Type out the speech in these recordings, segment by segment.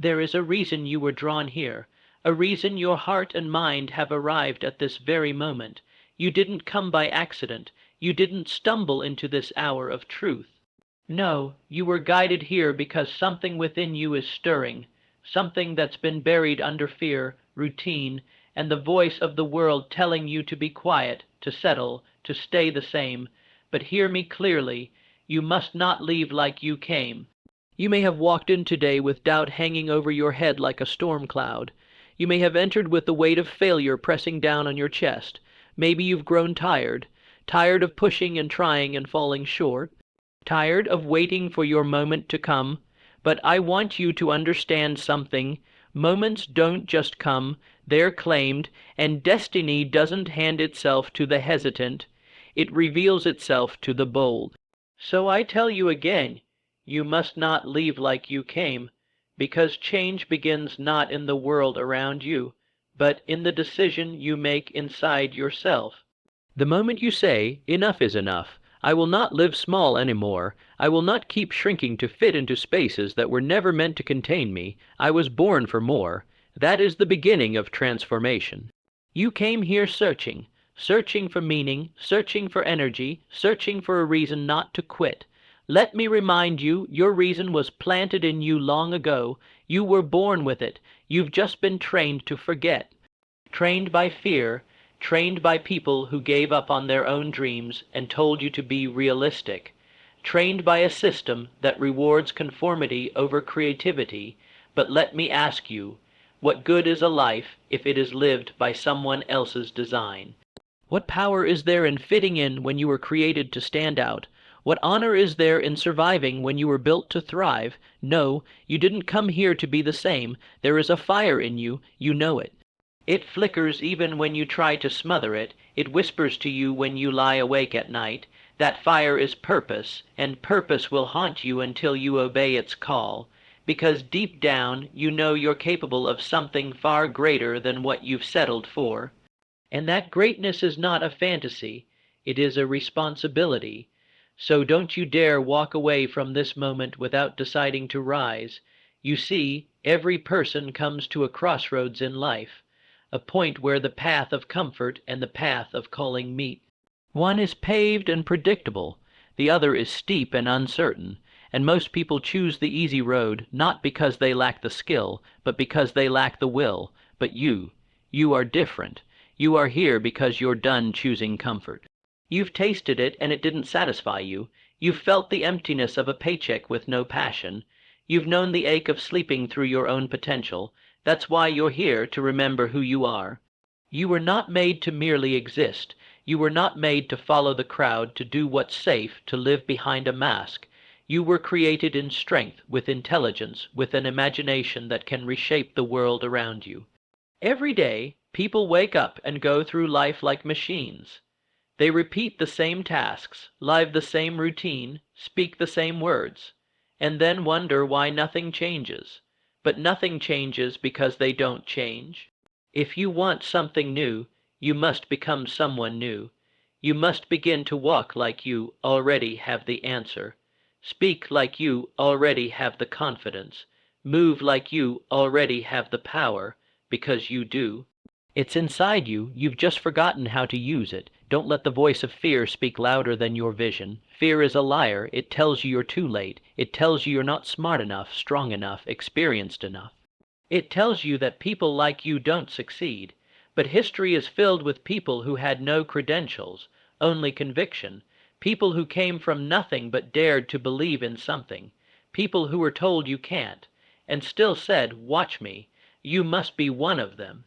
There is a reason you were drawn here, a reason your heart and mind have arrived at this very moment. You didn't come by accident. You didn't stumble into this hour of truth. No, you were guided here because something within you is stirring, something that's been buried under fear, routine, and the voice of the world telling you to be quiet, to settle, to stay the same. But hear me clearly, you must not leave like you came. You may have walked in today with doubt hanging over your head like a storm cloud. You may have entered with the weight of failure pressing down on your chest. Maybe you've grown tired, tired of pushing and trying and falling short, tired of waiting for your moment to come. But I want you to understand something. Moments don't just come, they're claimed, and destiny doesn't hand itself to the hesitant. It reveals itself to the bold. So I tell you again, you must not leave like you came, because change begins not in the world around you, but in the decision you make inside yourself. The moment you say, enough is enough, I will not live small any more, I will not keep shrinking to fit into spaces that were never meant to contain me, I was born for more, that is the beginning of transformation. You came here searching, searching for meaning, searching for energy, searching for a reason not to quit. Let me remind you, your reason was planted in you long ago. You were born with it. You've just been trained to forget. Trained by fear, trained by people who gave up on their own dreams and told you to be realistic. Trained by a system that rewards conformity over creativity. But let me ask you, what good is a life if it is lived by someone else's design? What power is there in fitting in when you were created to stand out? What honor is there in surviving when you were built to thrive? No, you didn't come here to be the same. There is a fire in you, you know it. It flickers even when you try to smother it. It whispers to you when you lie awake at night. That fire is purpose, and purpose will haunt you until you obey its call. Because deep down, you know you're capable of something far greater than what you've settled for. And that greatness is not a fantasy, it is a responsibility. So don't you dare walk away from this moment without deciding to rise. You see, every person comes to a crossroads in life, a point where the path of comfort and the path of calling meet. One is paved and predictable, the other is steep and uncertain, and most people choose the easy road not because they lack the skill, but because they lack the will. But you are different. You are here because you're done choosing comfort. You've tasted it and it didn't satisfy you. You've felt the emptiness of a paycheck with no passion. You've known the ache of sleeping through your own potential. That's why you're here, to remember who you are. You were not made to merely exist. You were not made to follow the crowd, to do what's safe, to live behind a mask. You were created in strength, with intelligence, with an imagination that can reshape the world around you. Every day, people wake up and go through life like machines. They repeat the same tasks, live the same routine, speak the same words, and then wonder why nothing changes. But nothing changes because they don't change. If you want something new, you must become someone new. You must begin to walk like you already have the answer. Speak like you already have the confidence. Move like you already have the power, because you do. It's inside you, you've just forgotten how to use it. Don't let the voice of fear speak louder than your vision. Fear is a liar. It tells you you're too late. It tells you you're not smart enough, strong enough, experienced enough. It tells you that people like you don't succeed. But history is filled with people who had no credentials, only conviction. People who came from nothing but dared to believe in something. People who were told you can't, and still said, watch me. You must be one of them.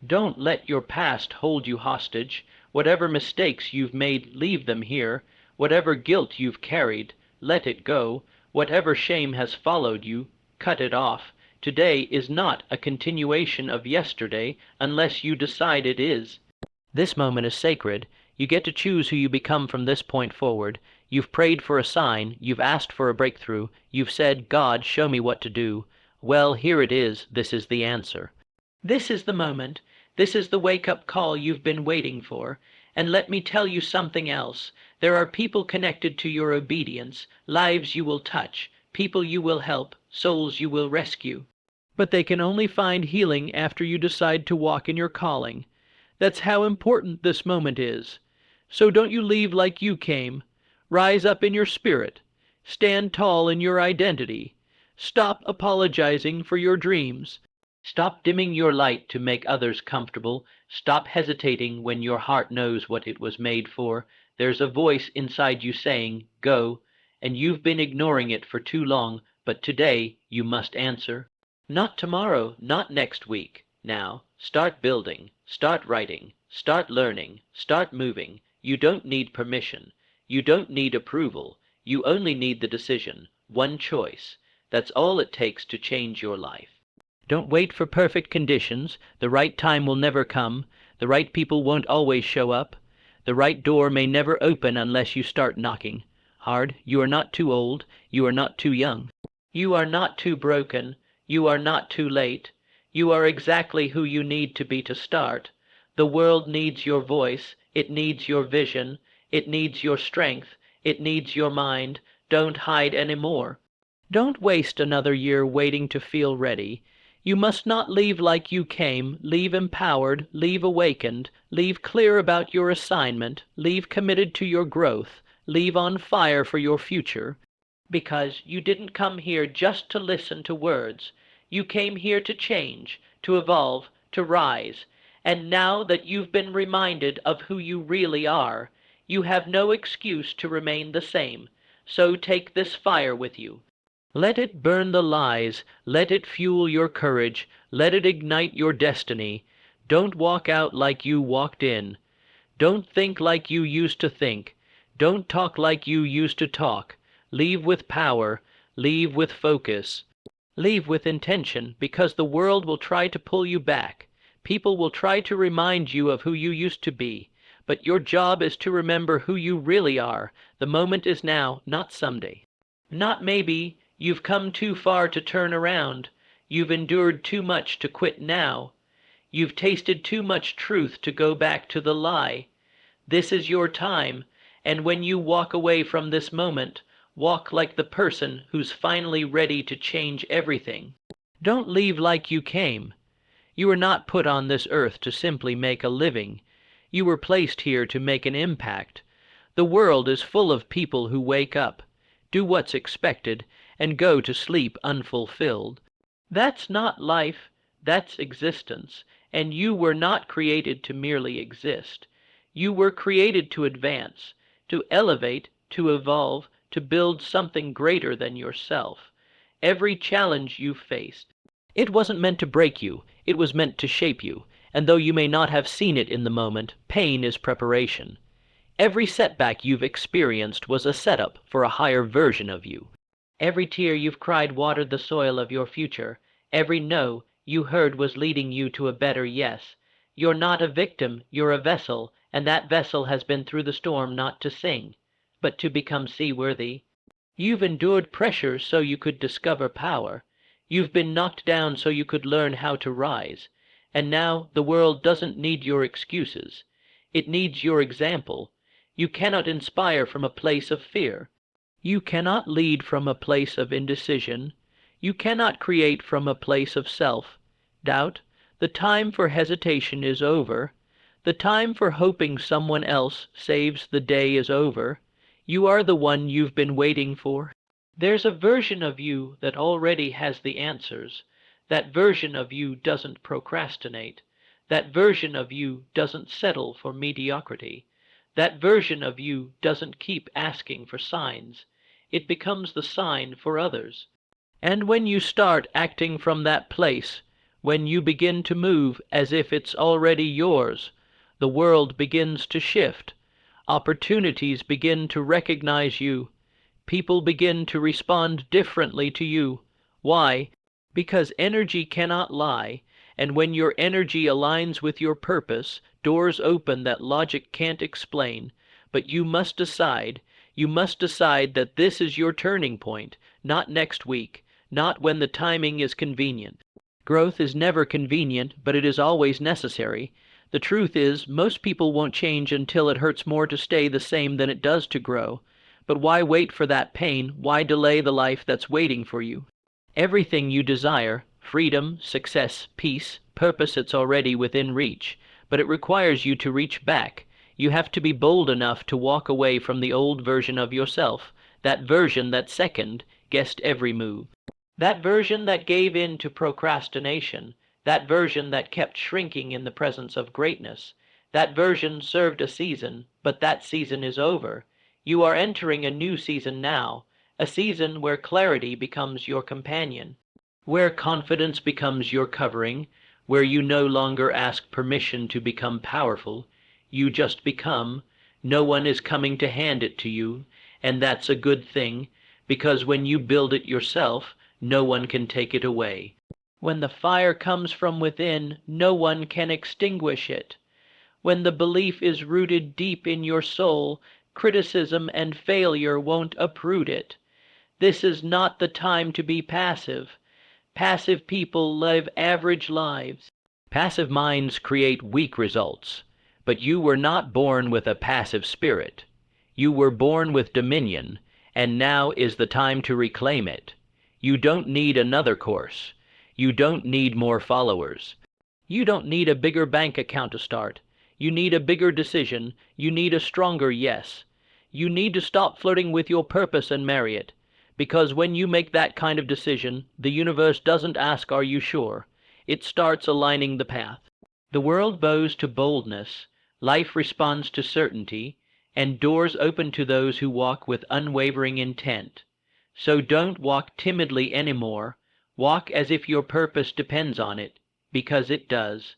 Don't let your past hold you hostage. Whatever mistakes you've made, leave them here. Whatever guilt you've carried, let it go. Whatever shame has followed you, cut it off. Today is not a continuation of yesterday unless you decide it is. This moment is sacred. You get to choose who you become from this point forward. You've prayed for a sign. You've asked for a breakthrough. You've said, God, show me what to do. Well, here it is. This is the answer. This is the moment. This is the wake-up call you've been waiting for. And let me tell you something else. There are people connected to your obedience, lives you will touch, people you will help, souls you will rescue. but they can only find healing after you decide to walk in your calling. That's how important this moment is. So don't you leave like you came. Rise up in your spirit. Stand tall in your identity. Stop apologizing for your dreams. Stop dimming your light to make others comfortable. Stop hesitating when your heart knows what it was made for. There's a voice inside you saying, "Go," and you've been ignoring it for too long, but today you must answer. Not tomorrow, not next week. Now, start building, start writing, start learning, start moving. You don't need permission. You don't need approval. You only need the decision, one choice. That's all it takes to change your life. Don't wait for perfect conditions. The right time will never come. The right people won't always show up. The right door may never open unless you start knocking hard. You are not too old. You are not too young. You are not too broken. You are not too late. You are exactly who you need to be to start. The world needs your voice. It needs your vision. It needs your strength. It needs your mind. Don't hide anymore. Don't waste another year waiting to feel ready. You must not leave like you came. Leave empowered, leave awakened, leave clear about your assignment, leave committed to your growth, leave on fire for your future. Because you didn't come here just to listen to words. You came here to change, to evolve, to rise. And now that you've been reminded of who you really are, you have no excuse to remain the same. So take this fire with you. Let it burn the lies, let it fuel your courage, let it ignite your destiny. Don't walk out like you walked in. Don't think like you used to think. Don't talk like you used to talk. Leave with power, leave with focus. Leave with intention, because the world will try to pull you back. People will try to remind you of who you used to be. But your job is to remember who you really are. The moment is now, not someday. Not maybe. You've come too far to turn around. You've endured too much to quit now. You've tasted too much truth to go back to the lie. This is your time, and when you walk away from this moment, walk like the person who's finally ready to change everything. Don't leave like you came. You were not put on this earth to simply make a living. You were placed here to make an impact. The world is full of people who wake up, do what's expected, and go to sleep unfulfilled. That's not life, that's existence, and you were not created to merely exist. You were created to advance, to elevate, to evolve, to build something greater than yourself. Every challenge you faced, it wasn't meant to break you, it was meant to shape you, and though you may not have seen it in the moment, pain is preparation. Every setback you've experienced was a setup for a higher version of you. Every tear you've cried watered the soil of your future. Every no you heard was leading you to a better yes. You're not a victim, you're a vessel, and that vessel has been through the storm not to sing, but to become seaworthy. You've endured pressure so you could discover power. You've been knocked down so you could learn how to rise. And now the world doesn't need your excuses. It needs your example. You cannot inspire from a place of fear. You cannot lead from a place of indecision. You cannot create from a place of self-doubt. The time for hesitation is over. The time for hoping someone else saves the day is over. You are the one you've been waiting for. There's a version of you that already has the answers. That version of you doesn't procrastinate. That version of you doesn't settle for mediocrity. That version of you doesn't keep asking for signs. It becomes the sign for others. And when you start acting from that place, when you begin to move as if it's already yours, the world begins to shift. Opportunities begin to recognize you. People begin to respond differently to you. Why? Because energy cannot lie, and when your energy aligns with your purpose, doors open that logic can't explain. But you must decide. You must decide that this is your turning point, not next week, not when the timing is convenient. Growth is never convenient, but it is always necessary. The truth is, most people won't change until it hurts more to stay the same than it does to grow. But why wait for that pain? Why delay the life that's waiting for you? Everything you desire, Freedom, success, peace, purpose, it's already within reach, but it requires you to reach back. You have to be bold enough to walk away from the old version of yourself, that version that guessed every move. That version that gave in to procrastination, that version that kept shrinking in the presence of greatness. That version served a season, but that season is over. You are entering a new season now, a season where clarity becomes your companion, where confidence becomes your covering, where you no longer ask permission to become powerful. You just become. No one is coming to hand it to you, and that's a good thing, because when you build it yourself, no one can take it away. When the fire comes from within, no one can extinguish it. When the belief is rooted deep in your soul, criticism and failure won't uproot it. This is not the time to be passive. Passive people live average lives. Passive minds create weak results. But you were not born with a passive spirit. You were born with dominion, and now is the time to reclaim it. You don't need another course. You don't need more followers. You don't need a bigger bank account to start. You need a bigger decision. You need a stronger yes. You need to stop flirting with your purpose and marry it. Because when you make that kind of decision, the universe doesn't ask, "Are you sure?" It starts aligning the path. The world bows to boldness, life responds to certainty, and doors open to those who walk with unwavering intent. So don't walk timidly anymore. Walk as if your purpose depends on it, because it does.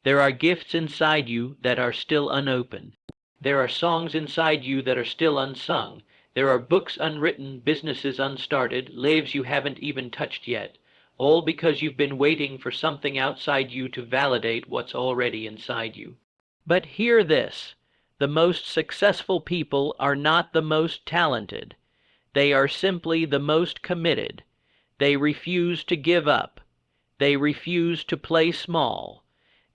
There are gifts inside you that are still unopened. There are songs inside you that are still unsung. There are books unwritten, businesses unstarted, lives you haven't even touched yet, all because you've been waiting for something outside you to validate what's already inside you. But hear this, the most successful people are not the most talented. They are simply the most committed. They refuse to give up. They refuse to play small.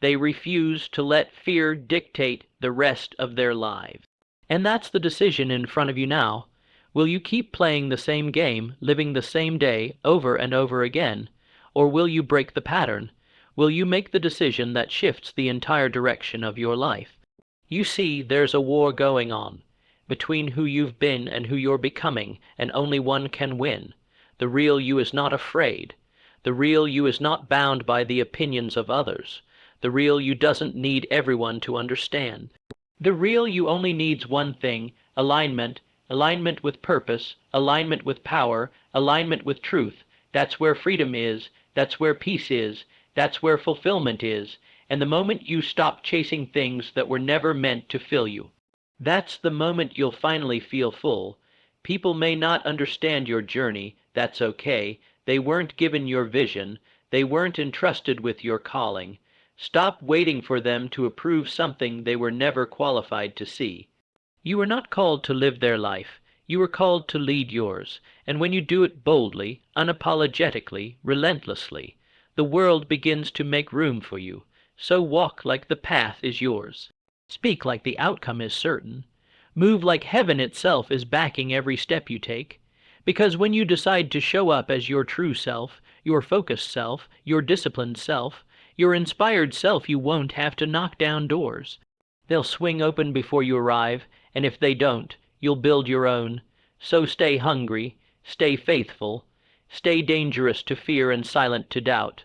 They refuse to let fear dictate the rest of their lives. And that's the decision in front of you now. Will you keep playing the same game, living the same day over and over again? Or will you break the pattern? Will you make the decision that shifts the entire direction of your life? You see, there's a war going on between who you've been and who you're becoming, and only one can win. The real you is not afraid. The real you is not bound by the opinions of others. The real you doesn't need everyone to understand. The real you only needs one thing, alignment, alignment with purpose, alignment with power, alignment with truth. That's where freedom is, that's where peace is, that's where fulfillment is, and the moment you stop chasing things that were never meant to fill you. That's the moment you'll finally feel full. People may not understand your journey, that's okay. They weren't given your vision, they weren't entrusted with your calling. Stop waiting for them to approve something they were never qualified to see. You were not called to live their life. You were called to lead yours, and when you do it boldly, unapologetically, relentlessly, the world begins to make room for you. So walk like the path is yours. Speak like the outcome is certain. Move like heaven itself is backing every step you take. Because when you decide to show up as your true self, your focused self, your disciplined self, your inspired self, you won't have to knock down doors. They'll swing open before you arrive, and if they don't, you'll build your own. So stay hungry, stay faithful, stay dangerous to fear and silent to doubt.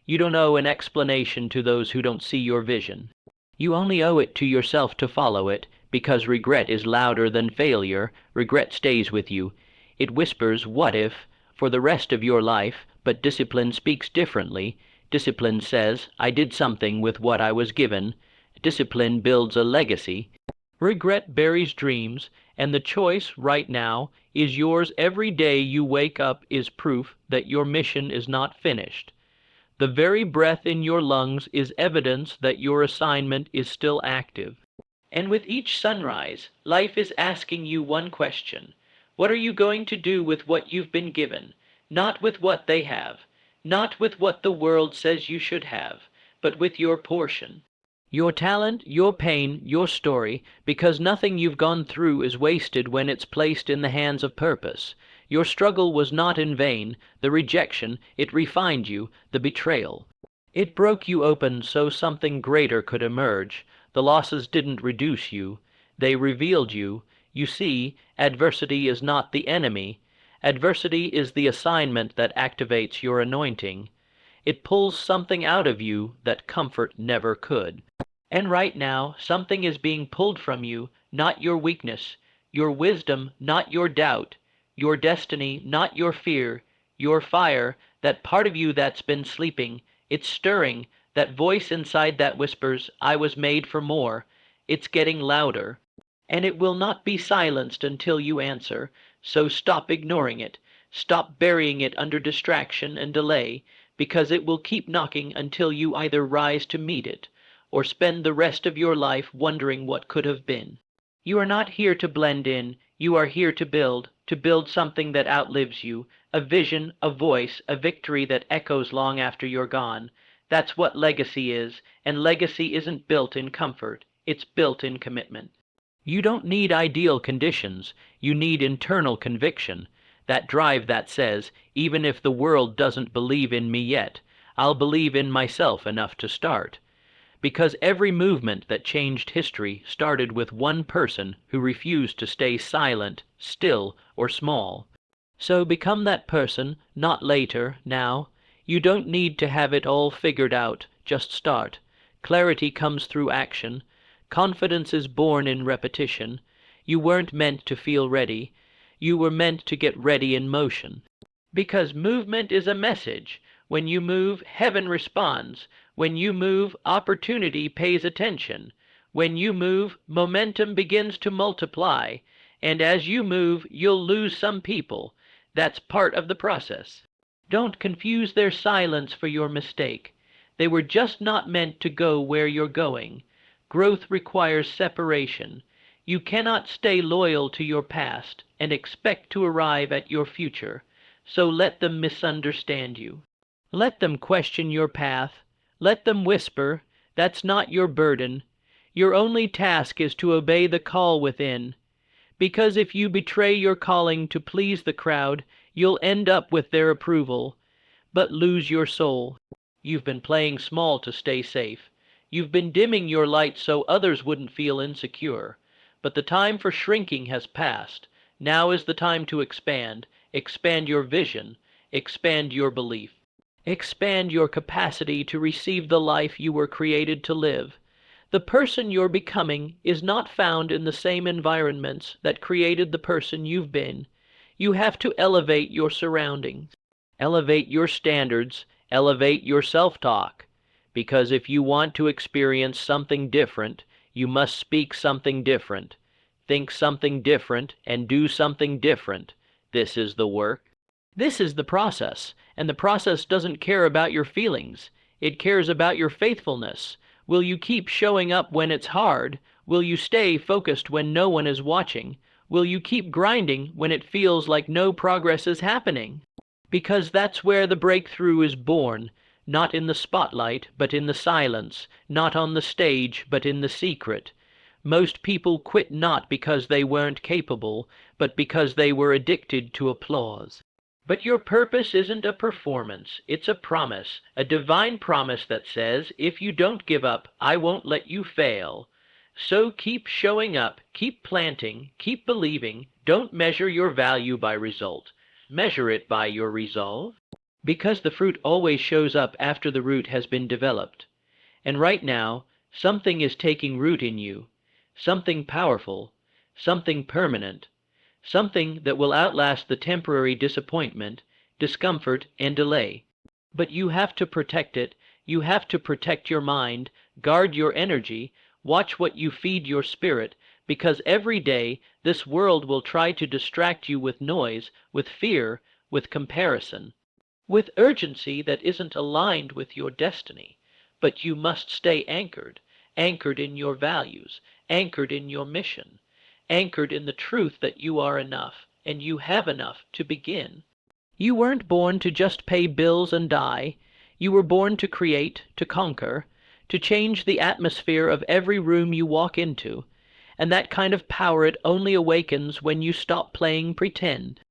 You don't owe an explanation to those who don't see your vision. You only owe it to yourself to follow it, because regret is louder than failure. Regret stays with you. It whispers, "What if?" for the rest of your life, but discipline speaks differently. Discipline says, "I did something with what I was given." Discipline builds a legacy. Regret buries dreams, and the choice right now is yours. Every day you wake up is proof that your mission is not finished. The very breath in your lungs is evidence that your assignment is still active. And with each sunrise, life is asking you one question. What are you going to do with what you've been given? Not with what they have, not with what the world says you should have, but with your portion. Your talent, your pain, your story, because nothing you've gone through is wasted when it's placed in the hands of purpose. Your struggle was not in vain. The rejection, it refined you, the betrayal. It broke you open so something greater could emerge. The losses didn't reduce you. They revealed you. You see, adversity is not the enemy. Adversity is the assignment that activates your anointing. It pulls something out of you that comfort never could. And right now, something is being pulled from you, not your weakness, your wisdom, not your doubt, your destiny, not your fear, your fire, that part of you that's been sleeping. It's stirring, that voice inside that whispers, I was made for more. It's getting louder, and it will not be silenced until you answer. So stop ignoring it. Stop burying it under distraction and delay, because it will keep knocking until you either rise to meet it, or spend the rest of your life wondering what could have been. You are not here to blend in. You are here to build something that outlives you, a vision, a voice, a victory that echoes long after you're gone. That's what legacy is, and legacy isn't built in comfort. It's built in commitment. You don't need ideal conditions. You need internal conviction, that drive that says, even if the world doesn't believe in me yet, I'll believe in myself enough to start. Because every movement that changed history started with one person who refused to stay silent, still, or small. So become that person, not later, now. You don't need to have it all figured out, just start. Clarity comes through action. Confidence is born in repetition. You weren't meant to feel ready. You were meant to get ready in motion. Because movement is a message. When you move, heaven responds. When you move, opportunity pays attention. When you move, momentum begins to multiply. And as you move, you'll lose some people. That's part of the process. Don't confuse their silence for your mistake. They were just not meant to go where you're going. Growth requires separation. You cannot stay loyal to your past and expect to arrive at your future. So let them misunderstand you. Let them question your path. Let them whisper, that's not your burden. Your only task is to obey the call within. Because if you betray your calling to please the crowd, you'll end up with their approval, but lose your soul. You've been playing small to stay safe. You've been dimming your light so others wouldn't feel insecure. But the time for shrinking has passed. Now is the time to expand. Expand your vision. Expand your belief. Expand your capacity to receive the life you were created to live. The person you're becoming is not found in the same environments that created the person you've been. You have to elevate your surroundings, elevate your standards, elevate your self-talk. Because if you want to experience something different, you must speak something different, think something different, and do something different. This is the work. This is the process, and the process doesn't care about your feelings. It cares about your faithfulness. Will you keep showing up when it's hard? Will you stay focused when no one is watching? Will you keep grinding when it feels like no progress is happening? Because that's where the breakthrough is born, not in the spotlight, but in the silence, not on the stage, but in the secret. Most people quit not because they weren't capable, but because they were addicted to applause. But your purpose isn't a performance, it's a promise, a divine promise that says, if you don't give up, I won't let you fail. So keep showing up, keep planting, keep believing. Don't measure your value by result. Measure it by your resolve. Because the fruit always shows up after the root has been developed. And right now, something is taking root in you. Something powerful, something permanent. Something that will outlast the temporary disappointment, discomfort, and delay. But you have to protect it. You have to protect your mind, guard your energy, watch what you feed your spirit, because every day this world will try to distract you with noise, with fear, with comparison, with urgency that isn't aligned with your destiny. But you must stay anchored, anchored in your values, anchored in your mission, anchored in the truth that you are enough, and you have enough to begin. You weren't born to just pay bills and die. You were born to create, to conquer, to change the atmosphere of every room you walk into. And that kind of power it only awakens when you stop playing pretend.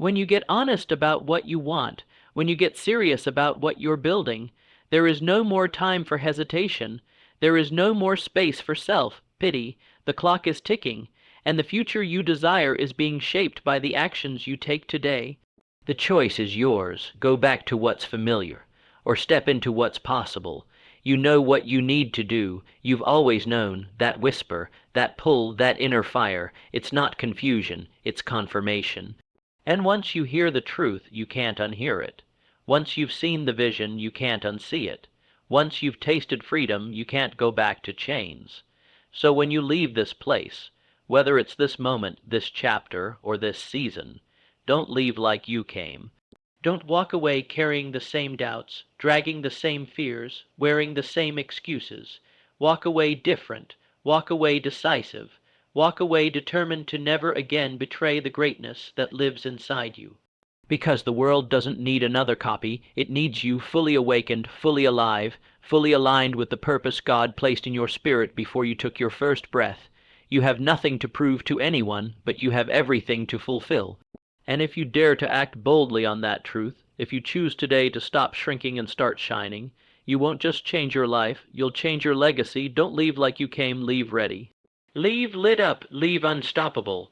When you get honest about what you want, when you get serious about what you're building, there is no more time for hesitation. There is no more space for self-pity. The clock is ticking, and the future you desire is being shaped by the actions you take today. The choice is yours. Go back to what's familiar, or step into what's possible. You know what you need to do. You've always known. That whisper, that pull, that inner fire. It's not confusion, it's confirmation. And once you hear the truth, you can't unhear it. Once you've seen the vision, you can't unsee it. Once you've tasted freedom, you can't go back to chains. So when you leave this place, whether it's this moment, this chapter, or this season, don't leave like you came. Don't walk away carrying the same doubts, dragging the same fears, wearing the same excuses. Walk away different. Walk away decisive. Walk away determined to never again betray the greatness that lives inside you. Because the world doesn't need another copy, it needs you fully awakened, fully alive, fully aligned with the purpose God placed in your spirit before you took your first breath. You have nothing to prove to anyone, but you have everything to fulfill. And if you dare to act boldly on that truth, if you choose today to stop shrinking and start shining, you won't just change your life, you'll change your legacy. Don't leave like you came, leave ready. Leave lit up, leave unstoppable.